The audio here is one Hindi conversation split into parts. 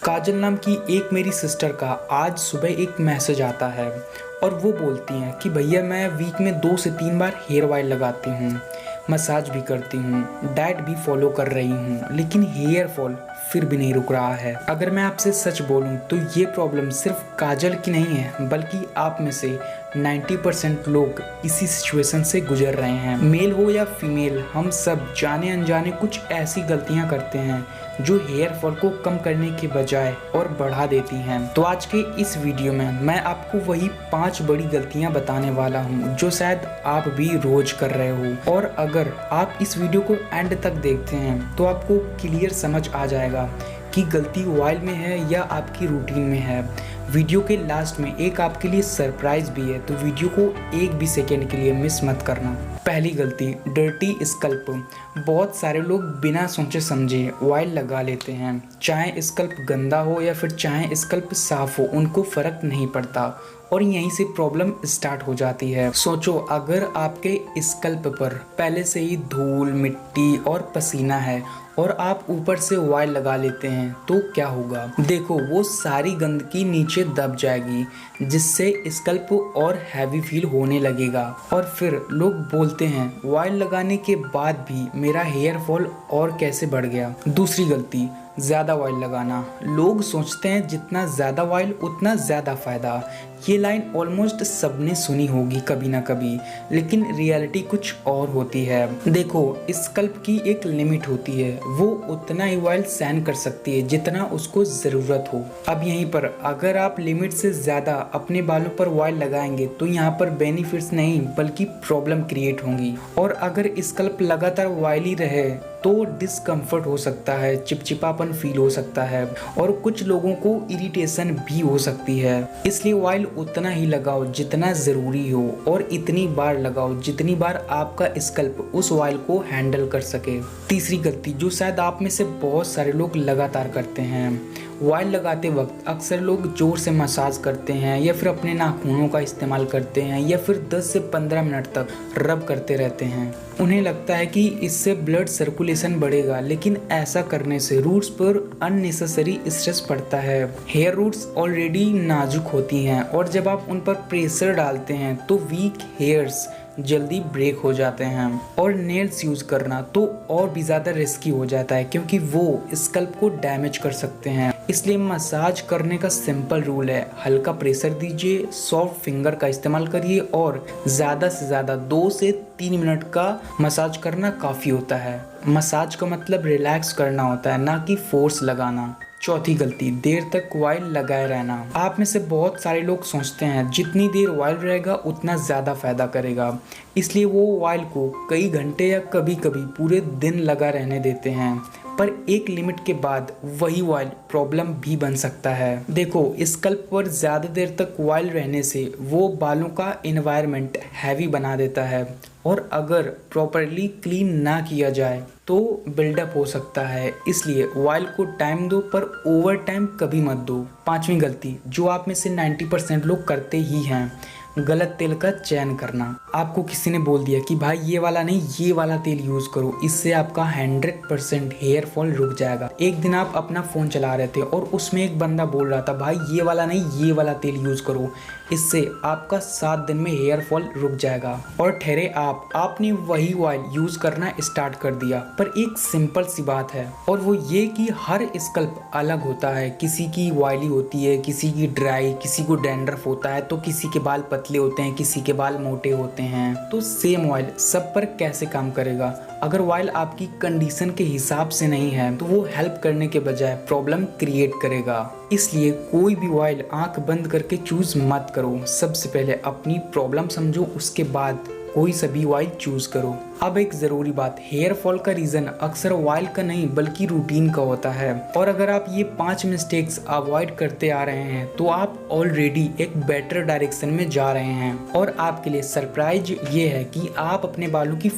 काजल नाम की एक मेरी सिस्टर का आज सुबह एक मैसेज आता है और वो बोलती हैं कि भैया मैं वीक में 2 से 3 बार हेयर ऑयल लगाती हूँ, मसाज भी करती हूँ, डाइट भी फॉलो कर रही हूँ, लेकिन हेयर फॉल फिर भी नहीं रुक रहा है। अगर मैं आपसे सच बोलूँ तो ये प्रॉब्लम सिर्फ काजल की नहीं है, बल्कि आप में से 90% लोग इसी सिचुएशन से गुजर रहे हैं। मेल हो या फीमेल, हम सब जाने अनजाने कुछ ऐसी गलतियां करते हैं जो हेयर फॉल को कम करने के बजाय और बढ़ा देती हैं। तो आज के इस वीडियो में मैं आपको वही 5 बड़ी गलतियां बताने वाला हूं जो शायद आप भी रोज कर रहे हो, और अगर आप इस वीडियो को एंड तक देखते हैं तो आपको क्लियर समझ आ जाएगा कि गलती ऑयल में है या आपकी रूटीन में है। वीडियो के लास्ट में एक आपके लिए सरप्राइज भी है, तो वीडियो को एक भी सेकेंड के लिए मिस मत करना। पहली गलती, डर्टी स्कल्प। बहुत सारे लोग बिना सोचे समझे ऑयल लगा लेते हैं, चाहे स्कल्प गंदा हो या फिर चाहे स्कल्प साफ हो, उनको फर्क नहीं पड़ता और यहीं से प्रॉब्लम स्टार्ट हो जाती है। सोचो, अगर आपके स्कल्प पर पहले से ही धूल, मिट्टी और पसीना है और आप ऊपर से ऑयल लगा लेते हैं तो क्या होगा? देखो, वो सारी गंदगी नीचे दब जाएगी जिससे स्कल्प और हैवी फील होने लगेगा और फिर लोग बोलते हैं ऑयल लगाने के बाद भी मेरा हेयर फॉल और कैसे बढ़ गया। दूसरी गलती, ज़्यादा ऑयल लगाना। लोग सोचते हैं जितना ज़्यादा ऑयल उतना ज़्यादा फ़ायदा। ये लाइन ऑलमोस्ट सबने सुनी होगी कभी ना कभी, लेकिन रियलिटी कुछ और होती है। देखो, स्कल्प की एक लिमिट होती है, वो उतना ही ऑयल सहन कर सकती है जितना उसको ज़रूरत हो। अब यहीं पर अगर आप लिमिट से ज़्यादा अपने बालों पर ऑयल लगाएंगे तो यहाँ पर बेनिफिट्स नहीं बल्कि प्रॉब्लम क्रिएट होंगी। और अगर स्कल्प लगातार ऑयली रहे तो डिस्कम्फर्ट हो सकता है, चिपचिपापन फील हो सकता है और कुछ लोगों को इरिटेशन भी हो सकती है। इसलिए ऑयल उतना ही लगाओ जितना ज़रूरी हो और इतनी बार लगाओ जितनी बार आपका स्कल्प उस ऑयल को हैंडल कर सके। तीसरी गलती जो शायद आप में से बहुत सारे लोग लगातार करते हैं, ऑयल लगाते वक्त अक्सर लोग जोर से मसाज करते हैं या फिर अपने नाखूनों का इस्तेमाल करते हैं या फिर 10 से 15 मिनट तक रब करते रहते हैं। उन्हें लगता है कि इससे ब्लड सर्कुलेशन बढ़ेगा, लेकिन ऐसा करने से रूट्स पर अननेसेसरी स्ट्रेस पड़ता है। हेयर रूट्स ऑलरेडी नाजुक होती हैं और जब आप उन पर प्रेशर डालते हैं तो वीक हेयर्स जल्दी ब्रेक हो जाते हैं और नेल्स यूज करना तो और भी ज़्यादा रिस्की हो जाता है क्योंकि वो स्कल्प को डैमेज कर सकते हैं। इसलिए मसाज करने का सिंपल रूल है, हल्का प्रेशर दीजिए, सॉफ्ट फिंगर का इस्तेमाल करिए और ज़्यादा से ज़्यादा 2 से 3 मिनट का मसाज करना काफ़ी होता है। मसाज का मतलब रिलैक्स करना होता है, ना कि फोर्स लगाना। चौथी गलती, देर तक ऑयल लगाए रहना। आप में से बहुत सारे लोग सोचते हैं जितनी देर ऑयल रहेगा उतना ज़्यादा फायदा करेगा, इसलिए वो ऑयल को कई घंटे या कभी कभी पूरे दिन लगा रहने देते हैं। पर एक लिमिट के बाद वही ऑयल प्रॉब्लम भी बन सकता है। देखो, स्कल्प पर ज़्यादा देर तक ऑयल रहने से वो बालों का एनवायरनमेंट हैवी बना देता है और अगर प्रॉपरली क्लीन ना किया जाए तो बिल्डअप हो सकता है। इसलिए ऑयल को टाइम दो पर ओवर टाइम कभी मत दो। पांचवी गलती जो आप में से 90% लोग करते ही हैं, गलत तेल का चयन करना। आपको किसी ने बोल दिया कि भाई ये वाला नहीं ये वाला तेल यूज करो, इससे आपका 100% हेयर फॉल रुक जाएगा। एक दिन आप अपना फोन चला रहे थे और उसमें एक बंदा बोल रहा था भाई ये वाला नहीं ये वाला तेल यूज करो, इससे आपका 7 दिन में हेयर फॉल रुक जाएगा। और ठहरे आपने वही ऑयल यूज करना स्टार्ट कर दिया। पर एक सिंपल सी बात है और वो ये कि हर स्कल्प अलग होता है, किसी की ऑयली होती है, किसी की ड्राई, किसी को डैंड्रफ होता है तो किसी के बाल पतले होते हैं, किसी के बाल मोटे होते हैं। तो सेम ऑयल सब पर कैसे काम करेगा? अगर ऑयल आपकी कंडीशन के हिसाब से नहीं है तो वो हेल्प करने के बजाय प्रॉब्लम क्रिएट करेगा। इसलिए कोई भी ऑयल आंख बंद करके चूज मत करो। सबसे पहले अपनी प्रॉब्लम समझो, उसके बाद कोई सा भी ऑयल चूज करो। अब एक ज़रूरी बात, हेयर फॉल का रीज़न अक्सर ऑयल का नहीं बल्कि रूटीन का होता है। और अगर आप ये 5 मिस्टेक्स अवॉइड करते आ रहे हैं तो आप ऑलरेडी एक बेटर डायरेक्शन में जा रहे हैं। और आपके लिए सरप्राइज ये है कि आप अपने बालों की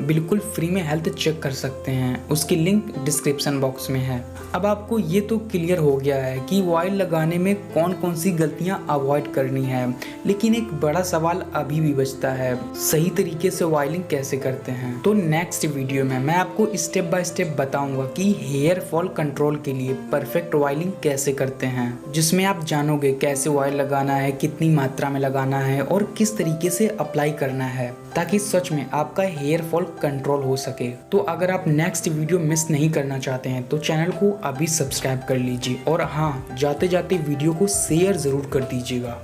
बिल्कुल फ्री में हेल्थ चेक कर सकते हैं, उसकी लिंक डिस्क्रिप्शन बॉक्स में है। अब आपको ये तो क्लियर हो गया है कि ऑयल लगाने में कौन कौन सी गलतियां अवॉइड करनी है, लेकिन एक बड़ा सवाल अभी भी बचता है, सही तरीके से ऑयलिंग कैसे करनी करते हैं। तो नेक्स्ट वीडियो में मैं आपको स्टेप बाय स्टेप बताऊंगा कि हेयर फॉल कंट्रोल के लिए परफेक्ट ऑयलिंग कैसे करते हैं, जिसमें आप जानोगे कैसे ऑयल लगाना है, कितनी मात्रा में लगाना है और किस तरीके से अप्लाई करना है, ताकि सच में आपका हेयर फॉल कंट्रोल हो सके। तो अगर आप नेक्स्ट वीडियो मिस नहीं करना चाहते हैं तो चैनल को अभी सब्सक्राइब कर लीजिए और हाँ, जाते जाते वीडियो को शेयर जरूर कर दीजिएगा।